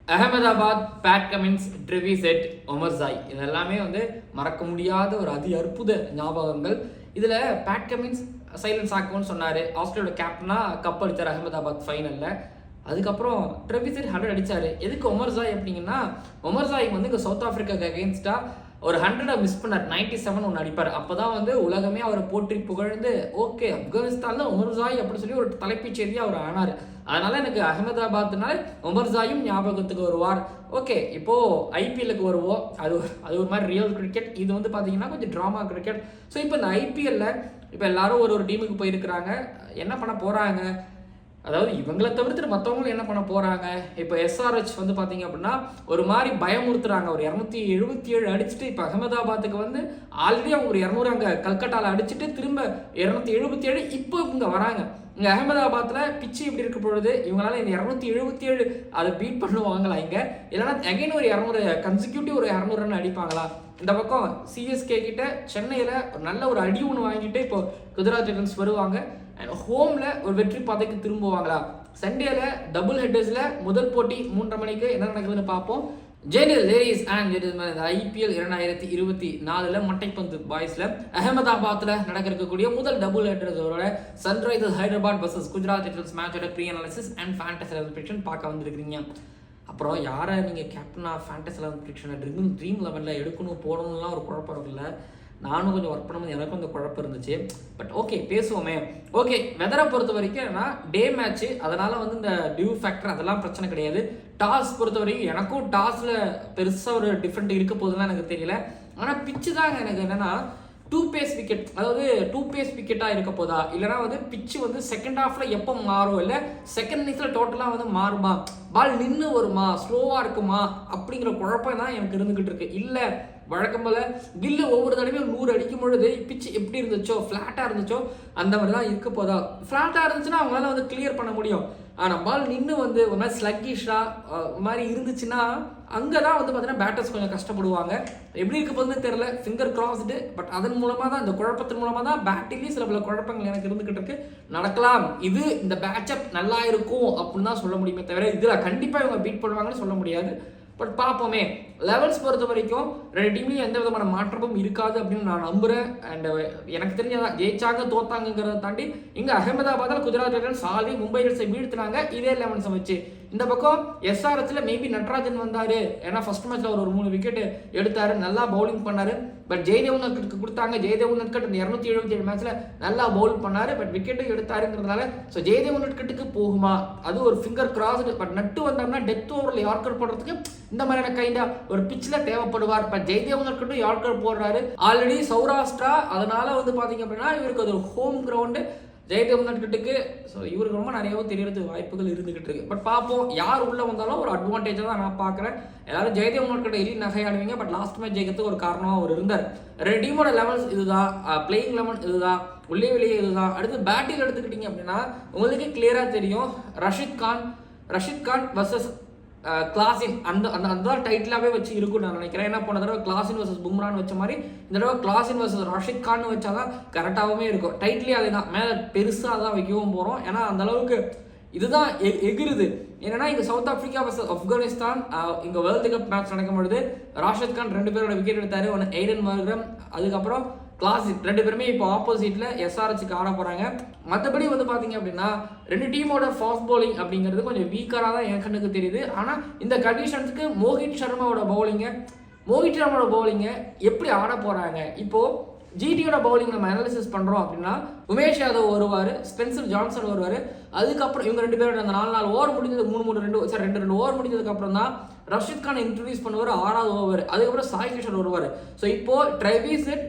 Ahmedabad, Pat Cummins, Travis head, Omar Joy இதெல்லாமே மறக்க முடியாத ஒரு அற்புத ஞாபகங்கள். இதில் பேட் கமின்ஸ் சைலன்ஸ் ஆக்கும்னு சொன்னார். ஆஸ்திரேலியோட கேப்டனாக கப் அடித்தார் அகமதாபாத் ஃபைனலில். அதுக்கப்புறம் ட்ரெவிஸ் ஹெட் 100 அடித்தார். எதுக்கு ஒமர் ஜாய் அப்படிங்கன்னா, ஒமர் ஜாய் இங்கே சவுத் ஆஃப்ரிக்காவுக்கு அகேன்ஸ்டாக ஒரு 100 மிஸ் பண்ணார். 97 ஒன்று அடிப்பார். அப்போ தான் உலகமே அவரை போற்றி புகழ்ந்து ஓகே ஆப்கானிஸ்தானில் ஒமர் ஜாய் அப்படின்னு சொல்லி ஒரு தலைப்புச் செய்தியாக அவர் ஆனார். அதனால் எனக்கு அகமதாபாத்னால் ஒமர் ஜாயும் ஞாபகத்துக்கு வருவார். ஓகே, இப்போது ஐபிஎல்லுக்கு வருவோம். அது ஒரு மாதிரி ரியல் கிரிக்கெட். இது பார்த்தீங்கன்னா கொஞ்சம் ட்ராமா கிரிக்கெட். ஸோ இப்போ இந்த ஐபிஎல்லில் இப்போ எல்லாரும் ஒரு டீமுக்கு போயிருக்கிறாங்க. என்ன பண்ண போகிறாங்க, அதாவது இவங்களை தவிர்த்துட்டு மற்றவங்களும் என்ன பண்ண போகிறாங்க. இப்போ எஸ்ஆர்ஹெச் பார்த்தீங்க அப்படின்னா ஒரு மாதிரி பயமுறுத்துறாங்க. ஒரு 277 அடிச்சுட்டு இப்போ அகமதாபாத்துக்கு ஆல்ரெடி அவங்க ஒரு 200 அங்கே கல்கட்டாவில் அடிச்சுட்டு திரும்ப 277 இப்போ இவங்க வராங்க. இங்கே அகமதாபாத்தில் பிச்சு இப்படி இருக்க பொழுது இவங்களால இந்த 277 அதை பீட் பண்ணுவாங்களா இங்கே, இல்லைன்னா அகைன் ஒரு 200 கன்சிக்யூட்டிவ் ஒரு 200 ரன் அடிப்பாங்களா. இந்த பக்கம் சிஎஸ்கே கிட்ட சென்னையில் நல்ல ஒரு அடி ஒன்று வாங்கிட்டு இப்போ குஜராத் டைட்டன்ஸ் வருவாங்க. அண்ட் ஹோமில் ஒரு வெற்றி பாதைக்கு திரும்புவாங்களா. சண்டேல டபுள் ஹெட்டர்ஸில் முதல் போட்டி 3:30 மணிக்கு என்ன நடக்குதுன்னு பார்ப்போம். லேடிஸ் அண்ட் ஜென்டில்மேன், ஐபிஎல் 2024 மட்டைப்பந்து பாய்ஸில் அகமதாபாத்தில் நடக்க இருக்கக்கூடிய முதல் டபுள் ஹெட்டர்ஸோட Sunrisers Hyderabad versus Gujarat Titans மேட்சோட pre analysis and fantasy prediction பார்க்க வந்திருக்கிறீங்க. அப்புறம் யாரை நீங்கள் கேப்டனாக ஃபேண்டசி ப்ரெடிக்ஷனை ட்ரீம் 11 எடுக்கணும் போடணும்லாம் ஒரு குழப்பம் இருக்குல்ல. நானும் கொஞ்சம் ஒர்க் பண்ணும்போது எனக்கும் இந்த குழப்பம் இருந்துச்சு. பட் ஓகே, பேசுவோமே. ஓகே, வெதரை பொறுத்த வரைக்கும் ஏன்னா டே மேட்ச்சு, அதனால் இந்த டியூ ஃபேக்டர் அதெல்லாம் பிரச்சனை கிடையாது. டாஸ் பொறுத்த வரைக்கும் எனக்கும் டாஸில் பெருசாக ஒரு டிஃப்ரெண்ட் இருக்க போகுதுன்னா எனக்கு தெரியல. ஆனால் பிச்சு தாங்க எனக்கு என்னென்னா 2 பேஸ் விக்கெட், அதாவது 2 பேஸ் விக்கெட்டாக இருக்க போதா, இல்லைனா பிச்சு செகண்ட் ஹாஃபில் எப்போ மாறும், இல்லை செகண்ட் இன்னிங்ஸில் டோட்டலாக மாறுமா, பால் நின்று வருமா, ஸ்லோவாக இருக்குமா அப்படிங்கிற குழப்பம் தான் எனக்கு இருந்துக்கிட்டு இருக்கு. இல்லை வழக்கம் போல் கில்லு ஒவ்வொரு தடவையும் 100 அடிக்கும் பொழுது பிச்சு எப்படி இருந்துச்சோ, ஃப்ளாட்டாக இருந்துச்சோ அந்த மாதிரி தான் இருக்க போதா. ஃப்ளாட்டாக இருந்துச்சுன்னா அவங்களால கிளியர் பண்ண முடியும். ஆனால் பால் நின்று ஒரு மாதிரி ஸ்லக்கிஷாக மாதிரி இருந்துச்சுன்னா அங்கே தான் பார்த்தீங்கன்னா பேட்டர்ஸ் கொஞ்சம் கஷ்டப்படுவாங்க. எப்படி இருக்க போதுன்னு தெரியல, ஃபிங்கர் கிராஸ்டு. பட் அதன் மூலமாக தான், இந்த குழப்பத்தின் மூலமாக தான் பேட்டிங்லேயும் சில பல குழப்பங்கள் எனக்கு இருந்துக்கிட்டு இருக்கு. நடக்கலாம், இது இந்த பேட்சப் நல்லா இருக்கும் அப்படின்னு தான் சொல்ல முடியுமே தவிர இதில் கண்டிப்பாக இவங்க பீட் பண்ணுவாங்கன்னு சொல்ல முடியாது. பட் பார்ப்போமே. லெவல்ஸ் பொறுத்த வரைக்கும் 2 டீம்லையும் எந்த விதமான மாற்றமும் இருக்காது அப்படின்னு நான் நம்புகிறேன். அண்ட் எனக்கு தெரிஞ்சதான் ஜெயிச்சாங்க தோத்தாங்கிறத தாண்டி இங்கே அகமதாபாத்தில் குஜராத் டைட்டன்ஸ் ஆல்ரெடி மும்பை இந்தியன்ஸை வீழ்த்தினாங்க இதே 11 வச்சு. இந்த பக்கம் எஸ்ஆர்ஹெச்சில் மேபி நட்ராஜன் வந்தார், ஏன்னா ஃபர்ஸ்ட் மேட்ச்சில் ஒரு 3 விக்கெட் எடுத்தார், நல்லா பவுலிங் பண்ணார். பட் ஜெயதேவ் உன்னட்கட் கொடுத்தாங்க. ஜெயதேவ் உன்னட்கட் இந்த 277 மேட்ச்சில் நல்லா பவுல் பண்ணார், பட் விக்கெட்டும் எடுத்தாருங்கிறதுனால ஸோ ஜெயதேவ் உன்னட்கட்டுக்கு போகுமா, அது ஒரு ஃபிங்கர் கிராஸ்டு. பட் நட்டு வந்தார்னா டெத் ஓவரில் யார்கர் போடுறதுக்கு இந்த மாதிரியான கைண்டா ஒரு பிச்சில் தேவைப்படுவார். பட் ஜெயதேவ் உன்னட்கட்டும் யார்கர் போடுறாரு ஆல்ரெடி சௌராஷ்டிரா, அதனால பார்த்தீங்க அப்படின்னா இவருக்கு அது ஒரு ஹோம் கிரவுண்டு ஜெயதேவ் உன்னட்கட்டுக்கு. ஸோ இவருக்கு ரொம்ப நிறையவும் தெரியறதுக்கு வாய்ப்புகள் இருந்துகிட்டு இருக்கு. பட் பார்ப்போம், யார் உள்ளே வந்தாலும் ஒரு அட்வான்டேஜாக தான் நான் பார்க்குறேன். எல்லாரும் ஜெயதேவ் உன்னட்கட்டை எலி நகையாடுவீங்க, பட் லாஸ்ட் மேட்ச் ஜெயிக்கிறதுக்கு ஒரு காரணமாக அவர் இருந்தார். 2 டீமோட லெவல்ஸ் இதுதான், பிளேயிங் 11 இதுதான், உள்ளே வெளியே இதுதான். அடுத்து பேட்டிங் எடுத்துக்கிட்டீங்க அப்படின்னா உங்களுக்கு கிளியராக தெரியும், ரஷித் கான் வர்சஸ் கிளாசின் அந்த டைட்டிலாகவே வச்சு இருக்குன்னு நான் நினைக்கிறேன். ஏன்னா போன தடவை கிளாசின் வர்சஸ் பும்ரான்னு வச்ச மாதிரி இந்த தடவை கிளாசின் வர்சஸ் ரஷித் கான் வச்சாதான் கரெக்டாகவே இருக்கும். டைட்டிலே அதே தான், மேலே பெருசாக தான் வைக்கவும் போகிறோம். ஏன்னா அந்த அளவுக்கு இதுதான் எகிருது. ஏன்னா இங்கே சவுத் ஆஃப்ரிக்கா வர்சஸ் ஆப்கானிஸ்தான் இங்கே வேர்ல்டு கப் மேட்ச் நடக்கும் பொழுது ராஷித் கான் 2 பேரோட விக்கெட் எடுத்தார். ஒன்று எய்டன் மார்க்ரம், அதுக்கப்புறம் கிளாசிக். 2 பேருமே இப்போ ஆப்போசிட்டில் எஸ்ஆர்ஹெச்சுக்கு ஆட போகிறாங்க. மற்றபடி பார்த்தீங்க அப்படின்னா 2 டீமோட ஃபாஸ்ட் பவுலிங் அப்படிங்கிறது கொஞ்சம் வீக்கராக தான் என் கண்ணுக்கு தெரியுது. ஆனால் இந்த கண்டிஷன்ஸுக்கு மோஹித் சர்மாவோட பவுலிங்கை எப்படி ஆட போகிறாங்க. இப்போது ஜிடியோட பவுலிங் நம்ம அனாலிசிஸ் பண்ணுறோம் அப்படின்னா உமேஷ் யாதவ் வருவார், ஸ்பென்சர் ஜான்சன் வருவார். அதுக்கப்புறம் இவங்க 2 பேரோட அந்த 4 ஓவர் முடிஞ்சது 2 ஓவர் முடிஞ்சதுக்கப்புறம் தான் ரஷித் கான் இன்ட்ரடியூஸ் பண்ணுவார் 6வது ஓவர். அதுக்கப்புறம் சாய் கிஷோர் வருவார். ஸோ இப்போது ட்ரெவிஸ் ஹெட்,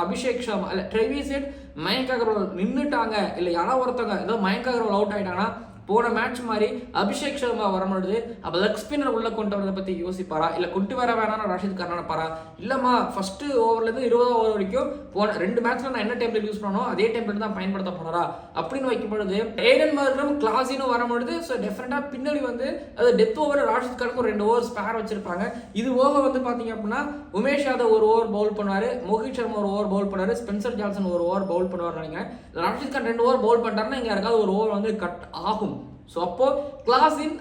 அபிஷேக் சர்மா, இல்லை ட்ரெவிஸ் ஹெட், மயங்க் அகர்வால் நின்றுட்டாங்க, இல்லை யாராவது ஒருத்தவங்க ஏதோ மயங்க் அகர்வால் அவுட் ஆகிட்டாங்கன்னா போன மேட்ச் மாதிரி அபிஷேக் சர்மா வரும்பொழுது அப்போ லெக் ஸ்பின்னர் உள்ள கொண்டு வரதை பற்றி யோசிப்பாரா, இல்லை கொண்டு வர வேணாம்னு ரஷித் கான் நினைப்பாரா, இல்லைம்மா ஃபர்ஸ்ட் ஓவர்லேருந்து 20வது ஓவர் வரைக்கும் போன 2 மேட்ச்சில் நான் என்ன டெம்ப்ளேட் யூஸ் பண்ணணும் அதே டெம்ப்ளேட் தான் பயன்படுத்த போனாரா அப்படின்னு வைக்கும் பொழுது எய்டன் மார்க்ரம் கிளாஸினும் வரும்பொழுது ஸோ டெஃபினட்டாக பின்னாடி அது டெத் ஓவர் ராஷித் கானுக்கு ஒரு 2 ஓவர் ஸ்பேர் வச்சிருப்பாங்க. இது ஓவர் பார்த்தீங்க அப்படின்னா உமேஷ் யாதவ் 1 ஓவர் பவுல் பண்ணுவார், மோஹித் சர்மா 1 ஓவர் பவுல் பண்ணுவார், ஸ்பென்சர் ஜான்சன் 1 ஓவர் பவுல் பண்ணுவார் நினைக்கிறேன். ராஷித் கான் 2 ஓவர் பவுல் பண்ணிட்டாருன்னா இங்கே யாருக்காவது 1 ஓவர் கட் ஆகும். ஸோ அப்போது கிளாஸின்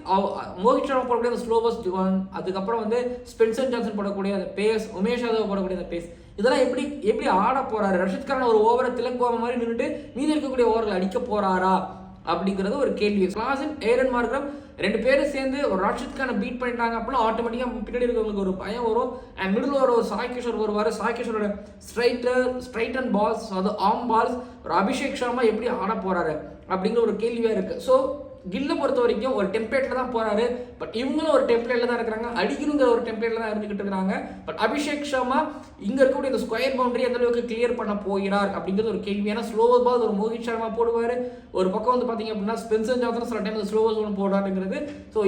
மோஹித் சர்மா போடக்கூடிய அந்த ஸ்லோவஸ்ட் ஒன், அதுக்கப்புறம் வந்து ஸ்பென்சர் ஜான்சன் போடக்கூடிய அந்த பேஸ், உமேஷ் யாதவ் போடக்கூடிய அந்த பேஸ், இதெல்லாம் எப்படி ஆட போறாரு? ரஷித் கான் ஒரு ஓவரை திலங்குவாம மாதிரி நின்றுட்டு மீதி இருக்கக்கூடிய ஓவர்கள் அடிக்க போறாரா அப்படிங்கிறது ஒரு கேள்வி. கிளாஸின், ஏடன் மார்க்ரம் 2 பேரும் சேர்ந்து ஒரு ரஷித் கானை பீட் பண்ணிட்டாங்க அப்படின்னா ஆட்டோமேட்டிக்காக பின்னாடி இருக்கவங்களுக்கு ஒரு பயம் வரும். அண்ட் மிடில் ஒரு சாய் கிஷோர் வருவார். சாய் கிஷோரோட ஸ்ட்ரைட் அண்ட் பால்ஸ், அது ஆம் பால்ஸ், ஒரு அபிஷேக் சர்மா எப்படி ஆட போறாரு அப்படிங்கிற ஒரு கேள்வியாக இருக்கு. ஸோ கில்லை பொறுத்த வரைக்கும் ஒரு டெம்ப்ளேட்ல தான் போறாரு. பட் இவங்களும் ஒரு டெம்ப்ளேட்ல தான் இருக்கிறாங்க, அடிக்கணுங்கிற ஒரு டெம்ப்ளேட்ல தான் இருந்துகிட்டு இருக்காங்க. பட் அபிஷேக் சர்மா இங்க இருக்கக்கூடிய இந்த ஸ்கொயர் பவுண்டரி எந்த அளவுக்கு கிளியர் பண்ண போகிறார் அப்படிங்கிறது ஒரு கேள்வி. ஏன்னா ஸ்லோவர் பால் ஒரு மோஹித் சர்மா போடுவார், ஒரு பக்கம் வந்து பாத்தீங்க அப்படின்னா ஸ்பென்சர் ஜான்சன் சில டைம் ஸ்லோவர் ஒன்று போடாதுங்கிறது. ஸோ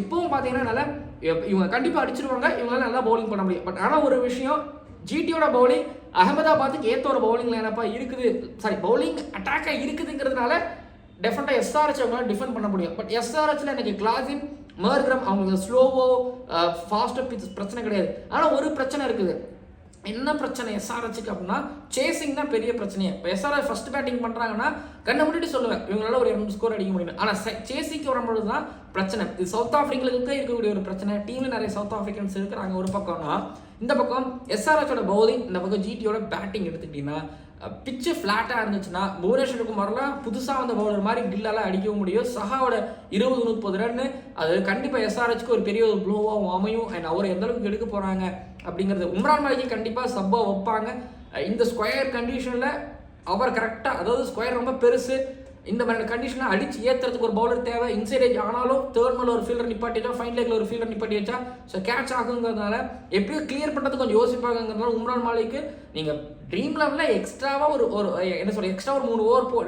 இப்பவும் பாத்தீங்கன்னா நல்லா இவங்க கண்டிப்பா அடிச்சிருவாங்க, இவங்களால நல்லா பவுலிங் பண்ண முடியும். பட் ஆனா ஒரு விஷயம், ஜிடியோட பவுலிங் அகமதாபாத்துக்கு ஏற்ற ஒரு பவுலிங் லைனப்பா இருக்குது, சாரி பவுலிங் அட்டாக்கா இருக்குதுங்கிறதுனால டெஃபினட்டாக எஸ்ஆர்ஹெச் அவங்களால டிஃபெண்ட் பண்ண முடியும். பட் எஸ்ஆர்ஹெச்ல எனக்கு கிளாஸின், மார்க்ரம் அவங்களுக்கு ஸ்லோவோ ஃபாஸ்டோ பிச் பிரச்சனை கிடையாது. ஆனால் ஒரு பிரச்சனை இருக்குது. என்ன பிரச்சனை எஸ்ஆர்ஹெச்சுக்கு அப்படின்னா சேசிங் தான் பெரிய பிரச்சனையே. இப்போ எஸ்ஆர்ஹெச் ஃபர்ஸ்ட் பேட்டிங் பண்ணுறாங்கன்னா கண்ணை முன்னாடி சொல்லுவேன் இவங்களால ஒரு 2 ஸ்கோர் அடிக்க முடியும். ஆனால் சேசிங்க்கு வரும்பொழுது தான் பிரச்சனை. இது சவுத் ஆஃப்ரிக்காவுக்கு இருக்கக்கூடிய ஒரு பிரச்சனை. டீமில் நிறைய சவுத் ஆஃப்ரிக்கன்ஸ் இருக்கிறாங்க ஒரு பக்கம்னா, இந்த பக்கம் எஸ்ஆர்ஹெச்சோட பவுலிங், இந்த பக்கம் ஜிடியோட பேட்டிங் எடுத்துக்கிட்டீங்கன்னா பிச்சு ஃப்ளாட்டாக இருந்துச்சுன்னா புவனேஸ்வர் குமார்லாம் புதுசாக வந்த பவுலர் மாதிரி கில்லாலாம் அடிக்கவும் முடியும். சஹாவோட 20-30 ரன்னு அது கண்டிப்பாக எஸ்ஆர்ஹெச்க்கு ஒரு பெரிய ஒரு ப்ளோவாகவும் அமையும். அண்ட் அவர் எந்த அளவுக்கு எடுக்க போகிறாங்க அப்படிங்கிறது. உம்ரான் மாலிக்கு கண்டிப்பாக சப்பாக வைப்பாங்க. இந்த ஸ்கொயர் கண்டிஷனில் அவர் கரெக்டாக, அதாவது ஸ்கொயர் ரொம்ப பெருசு, இந்த மாதிரி கண்டிஷனை அடிச்சு ஏற்றுறதுக்கு ஒரு பவுலர் தேவை. இன்சைட் ஏஜ் ஆனாலும் தேர்ட் மேல ஒரு ஃபீல்டர் நிப்பாட்டி வச்சா, ஃபைன் லெக்ல ஒரு ஃபீல்டர் நிப்பாட்டி வச்சா ஸோ கேட்ச் ஆகுங்கிறதுனால எப்படியோ கிளியர் பண்ணுறது கொஞ்சம் யோசிப்பாங்கிறதுனால உம்ரான் மாலிக்கு நீங்கள் ட்ரீம் லெவலில் எக்ஸ்ட்ராவாக ஒரு என்ன சொல்ற எக்ஸ்ட்ரா ஒரு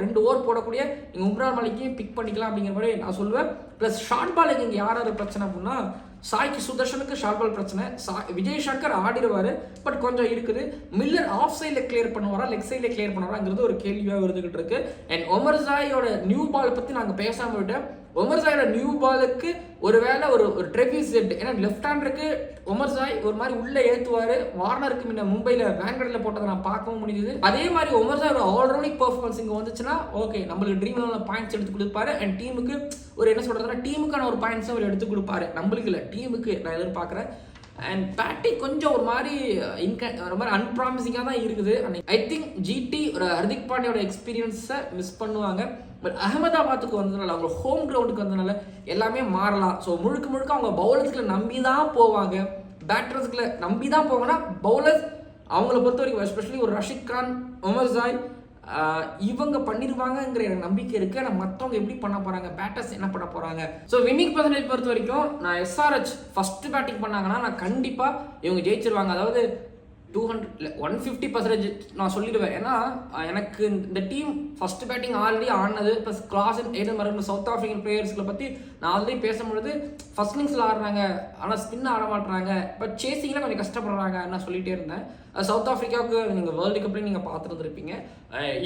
2 ஓவர் போடக்கூடிய நீங்கள் உம்ரான் மாலிக்கு பிக் பண்ணிக்கலாம் அப்படிங்கிற மாதிரி நான் சொல்லுவேன். ப்ளஸ் ஷார்ட் பாலுக்கு இங்கே யாராவது பிரச்சனை அப்படின்னா சாய்க்கு சுதர்ஷனுக்கு ஷார்ட் பால் பிரச்சனை. விஜய் சங்கர் ஆடிடுவார், பட் கொஞ்சம் இருக்குது. மில்லர் ஆஃப் சைடில் கிளியர் பண்ணுவாரா, லெக் சைடில் கிளியர் பண்ணுவாராங்கிறது ஒரு கேள்வியாக இருந்துகிட்டு இருக்கு. அண்ட் ஒமர் ஜாயோட நியூ பாலை பற்றி நாங்கள் பேசாமல் விட்டோம். ஒமர் ஜாயோட நியூ பாலுக்கு ஒருவேளை ஒரு ட்ரெவிஸ் ஹெட், ஏன்னா லெஃப்ட் ஹேண்டருக்கு ஒமர் ஜாய் ஒரு மாதிரி உள்ளே ஏற்றுவார். வார்னருக்கு முன்ன மும்பையில் வேங்கடலில் போட்டதை நான் பார்க்கவும் முடியுது. அதே மாதிரி ஒமர் ஜாய் ஒரு ஆல்ரவுண்டிங் பர்ஃபார்மன்ஸ் இங்கே வந்துச்சுன்னா ஓகே, நம்மளுக்கு ட்ரீம் லெவலில் பாயிண்ட்ஸ் எடுத்து கொடுப்பாரு. அண்ட் டீமுக்கு ஒரு என்ன சொல்கிறதுனா டீமுக்கான ஒரு பாயிண்ட்ஸும் அவர் எடுத்து கொடுப்பாரு. நம்மளுக்கு இல்லை, டீமுக்கு நான் எதிர்பார்க்குறேன். அண்ட் பேட்டிங் கொஞ்சம் ஒரு மாதிரி அன்ப்ராமிசிங்காக தான் இருக்குது. ஐ திங்க் ஜிடி ஒரு ஹர்திக் பாண்டியோட எக்ஸ்பீரியன்ஸை மிஸ் பண்ணுவாங்க. பட் அகமதாபாத்துக்கு வந்ததுனால, அவங்க ஹோம் கிரவுண்டுக்கு வந்ததுனால எல்லாமே மாறலாம். ஸோ முழுக்க அவங்க பவுலர்ஸ்களை நம்பி தான் போவாங்க, பேட்டர்ஸ்களை நம்பி தான் போவாங்கன்னா பவுலர்ஸ் அவங்கள பொறுத்த வரைக்கும் எஸ்பெஷலி ஒரு ரஷித் கான், உமர் ஜாய் இவங்க பண்ணிடுவாங்கங்கிற எனக்கு நம்பிக்கை இருக்குது. ஆனால் மற்றவங்க எப்படி பண்ண போகிறாங்க, பேட்டர்ஸ் என்ன பண்ண போகிறாங்க. ஸோ வின்னிங் பர்சன்டேஜ் பொறுத்த வரைக்கும் நான் எஸ்ஆர்ஹெச் ஃபஸ்ட்டு பேட்டிங் பண்ணாங்கன்னா நான் கண்டிப்பாக இவங்க ஜெயிச்சிருவாங்க. அதாவது 150% நான் சொல்லிடுவேன். ஏன்னா எனக்கு இந்த டீம் ஃபர்ஸ்ட் பேட்டிங் ஆல்ரெடி ஆனது, plus Klaasen, Aiden Markram, south African பிளேயர்ஸ்களை பற்றி நான் ஆல்ரெடி பேசும்பொழுது ஃபர்ஸ்ட் இன்னிங்ஸில் ஆடுறாங்க, ஆனால் ஸ்பின் ஆட மாட்டுறாங்க, பட் சேசிங்கில் கொஞ்சம் கஷ்டப்படுறாங்க நான் சொல்லிகிட்டே இருந்தேன். சவுத் ஆஃப்ரிக்காவுக்கு நீங்கள் வேர்ல்டு கப்லேயும் நீங்கள் பார்த்துருந்துருப்பீங்க.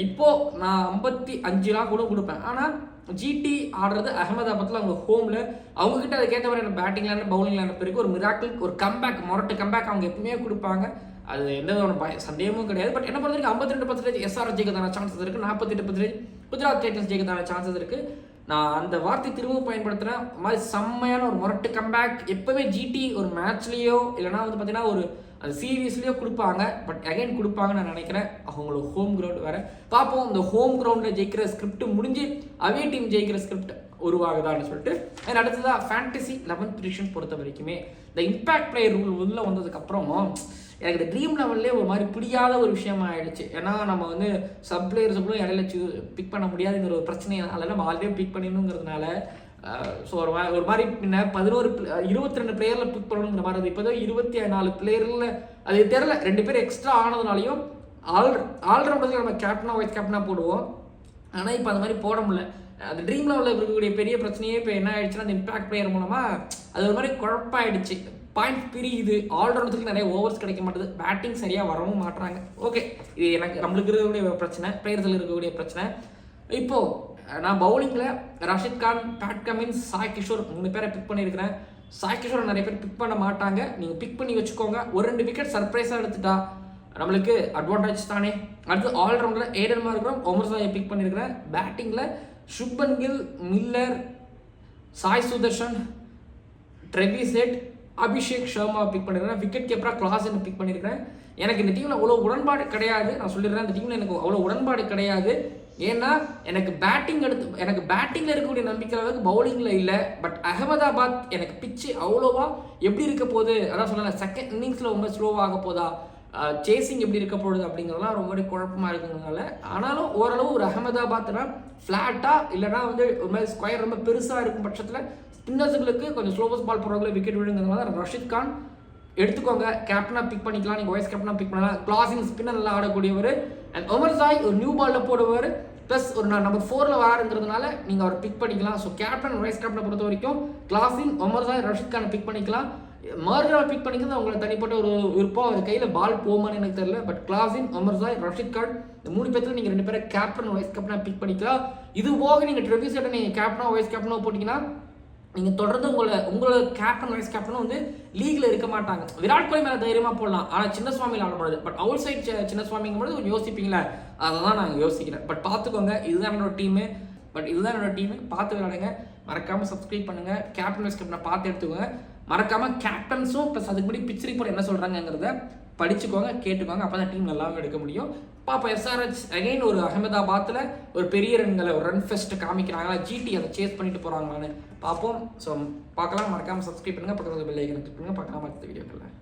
இப்போது நான் 55 கூட கொடுப்பேன். ஆனால் ஜிடி ஆடுறது அகமதாபாத்தில் அவங்க ஹோமில், அவங்ககிட்ட அதுக்கேற்ற மாதிரி பேட்டிங் லைன் பவுலிங் லைன் பிறகு ஒரு மிராக்கிள், ஒரு கம்பேக், மொரட்டு கம்பேக் அவங்க எப்பவுமே கொடுப்பாங்க. அது எந்த ஒரு சந்தேகமும் கிடையாது. பட் என்ன பொறுத்த வரைக்கும் 52% எஸ்ஆர்ஹெச் ஜெயிக்கிறதான சான்சஸ் இருக்குது, 48% குஜராத் டைட்டன்ஸ் ஜெயிக்கிறதான சான்சஸ் இருக்குது. நான் அந்த வார்த்தை திரும்ப பயன்படுத்துகிறேன். மாதிரி செம்மையான ஒரு மொரட்டு கம்பேக் எப்போவுமே ஜிடி ஒரு மேட்ச்லேயோ இல்லைனா வந்து பார்த்தீங்கன்னா ஒரு அந்த சீரீஸ்லேயோ கொடுப்பாங்க. பட் அகைன் கொடுப்பாங்கன்னு நான் நினைக்கிறேன். அவங்களோட ஹோம் கிரவுண்ட் வேறு பார்ப்போம். இந்த ஹோம் கிரவுண்டில் ஜெயிக்கிற ஸ்கிரிப்ட் முடிஞ்சு அவே டீம் ஜெயிக்கிற ஸ்கிரிப்ட் உருவாகுதான்னு சொல்லிட்டு. அண்ட் அடுத்ததாக ஃபேண்டசி 11th பொசிஷன் பொறுத்த வரைக்குமே இந்த இம்பேக்ட் பிளேயர் ரூல் உள்ளே வந்ததுக்கப்புறம் எனக்கு இந்த ட்ரீம் லெவல்லே ஒரு மாதிரி பிடிக்காத ஒரு விஷயமா ஆயிடுச்சு. ஏன்னா நம்ம வந்து சப் பிளேயர்ஸ் கூட இடையில பிக் பண்ண முடியாதுங்கிற ஒரு பிரச்சனைனால நம்ம ஆல்ரெடி பிக் பண்ணிடணுங்கிறதுனால ஸோ ஒரு மாதிரி பின்ன 22 பிளேயரில் பிக் பண்ணணுங்கிற மாதிரி இப்போ தான் 24 பிளேயரில் அது தெரில 2 பேர் எக்ஸ்ட்ரா ஆனதுனாலையும் ஆல்ரவுண்டர்ஸில் நம்ம கேப்டனாக வைஸ் கேப்டனாக போடுவோம். ஆனால் இப்போ அந்த மாதிரி போட முடியல. அந்த ட்ரீம் லெவலில் இருக்கக்கூடிய பெரிய பிரச்சனையே இப்போ என்ன ஆயிடுச்சுன்னா அந்த இம்பாக்ட் பிளேயர் மூலமாக அது ஒரு மாதிரி குழப்பாயிடுச்சு. பாயிண்ட் பிரியுது, ஆல்ரவுண்டருக்கு நிறைய ஓவர்ஸ் கிடைக்க மாட்டேது, பேட்டிங் சரியாக வரவும் மாட்டுறாங்க. ஓகே, இது எனக்கு நம்மளுக்கு இருக்கக்கூடிய பிரச்சனை, பிளேயர்ஸில் இருக்கக்கூடிய பிரச்சனை. இப்போது நான் பவுலிங்கில் ரஷித் கான், பேட் கமின்ஸ், சாய் கிஷோர் 3 பேரை பிக் பண்ணியிருக்கிறேன். சாய் கிஷோர் நிறைய பேர் பிக் பண்ண மாட்டாங்க, நீங்கள் பிக் பண்ணி வச்சுக்கோங்க. ஒரு 2 விக்கெட் சர்ப்ரைஸாக எடுத்துட்டா நம்மளுக்கு அட்வான்டேஜ் தானே. அடுத்து ஆல்ரவுண்டில் ஏடன் மார்க்ரம், ஒமர் ஜாயை பிக் பண்ணியிருக்கிறேன். பேட்டிங்கில் Shubman Gill, Miller, Sai Sudharsan, Travis Head, Abhishek Sharma pick பண்ணியிருக்கேன். விக்கெட் கீப்பராக கிளாசன் பிக் பண்ணியிருக்கேன். எனக்கு இந்த டீமில் அவ்வளோ உடன்பாடு கிடையாது. நான் சொல்லிடுறேன், இந்த டீமில் எனக்கு அவ்வளோ உடன்பாடு கிடையாது. ஏன்னா எனக்கு பேட்டிங்கில் இருக்கக்கூடிய நம்பிக்கை அளவுக்கு பவுலிங்கில் இல்லை. பட் அகமதாபாத் எனக்கு பிச்சு அவ்வளோவா எப்படி இருக்க போகுது, அதான் சொல்லலை, செகண்ட் இன்னிங்ஸில் ரொம்ப ஸ்லோவாக போதா, சேசிங் எப்படி இருக்க போகுது அப்படிங்கிறதுலாம் ரொம்ப குழப்பமாக இருக்குங்கிறதுனால. ஆனாலும் ஓரளவு ஒரு அகமதாபாத்னா ஃப்ளாட்டாக இல்லைனா வந்து ஒரு மாதிரி ஸ்கொயர் ரொம்ப பெருசாக இருக்கும் பட்சத்தில் ஸ்பின்னர்ஸுங்களுக்கு கொஞ்சம் ஸ்லோவஸ்ட் பால் போடுறவங்களே விக்கெட் விழுங்கிறதுனால ரஷித் கான் எடுத்துக்கோங்க, கேப்டனாக பிக் பண்ணிக்கலாம். நீங்கள் வைஸ் கேப்டனாக பிக் பண்ணலாம். கிளாஸின் ஸ்பின்னர் நல்லா ஆடக்கூடியவர். அண்ட் உமர் ஜாய் ஒரு நியூ பாலில் போடுவார், ப்ளஸ் ஒரு நம்பர் 4ல் வராருங்கிறதுனால நீங்கள் அவர் பிக் பண்ணிக்கலாம். ஸோ கேப்டன் வைஸ் கேப்டனை பொறுத்த வரைக்கும் கிளாஸின், உமர் ஜாய், ரஷித் கானை பிக் பண்ணிக்கலாம். மர்கரை பிக் பண்ணிக்கிறது அவங்களை தனிப்பட்ட ஒரு விருப்பம். அவர் கையில் பால் போமான்னு எனக்கு தெரியல. But Klaasen, Omarzai, Rashid Khan இந்த 3 பேர்த்துல நீங்கள் 2 பேரை கேப்டன் வைஸ் கேப்டனாக பிக் பண்ணிக்கலாம். இது போக நீங்கள் ட்ரெவிஸ் ஹெட்டை நீங்கள் கேப்டனாக வைஸ் கேப்டனாக போட்டிங்கன்னா நீங்கள் தொடர்ந்து உங்களோட கேப்டன் வைஸ் கேப்டனும் வந்து லீகில் இருக்க மாட்டாங்க. விராட் கோலி மேலே தைரியமாக போடலாம், ஆனால் சின்ன சுவாமியில் ஆடக்கூடாது. பட் அவுட் சைட் சின்ன சுவாமிங்கும்போது கொஞ்சம் யோசிப்பீங்களே, அதை தான் நான் யோசிக்கிறேன். பட் பார்த்துக்கோங்க, இதுதான் என்னோட டீமு. பார்த்து விளையாடுங்க. மறக்காமல் சப்ஸ்கிரைப் பண்ணுங்கள். கேப்டன் வைஸ் கேப்டனை பார்த்து எடுத்துக்கோங்க. மறக்காமல் கேப்டன்ஸும் ப்ளஸ் அதுக்கு முன்னாடி பிச் ரிப்போர்ட் என்ன சொல்கிறாங்கிறத படிச்சுக்கோங்க, கேட்டுக்கோங்க. அப்போ தான் டீம் நல்லாவே எடுக்க முடியும். பாப்பா எஸ்ஆர்ஹெச் அகைன் ஒரு அகமதாபாத்தில் ஒரு பெரிய ரன்களை ஒரு ரன் ஃபெஸ்ட் காமிக்கிறாங்களா, ஜிடி அதை சேஸ் பண்ணிட்டு போகிறாங்களான்னு பார்ப்போம். ஸோ பார்க்கலாம். மறக்காமல் சப்ஸ்கிரைப் பண்ணுங்கள், பக்கத்தில் பெல் ஐக்கனை கிளிக் பண்ணுங்கள். பார்க்கலாம் அடுத்த வீடியோக்களில்.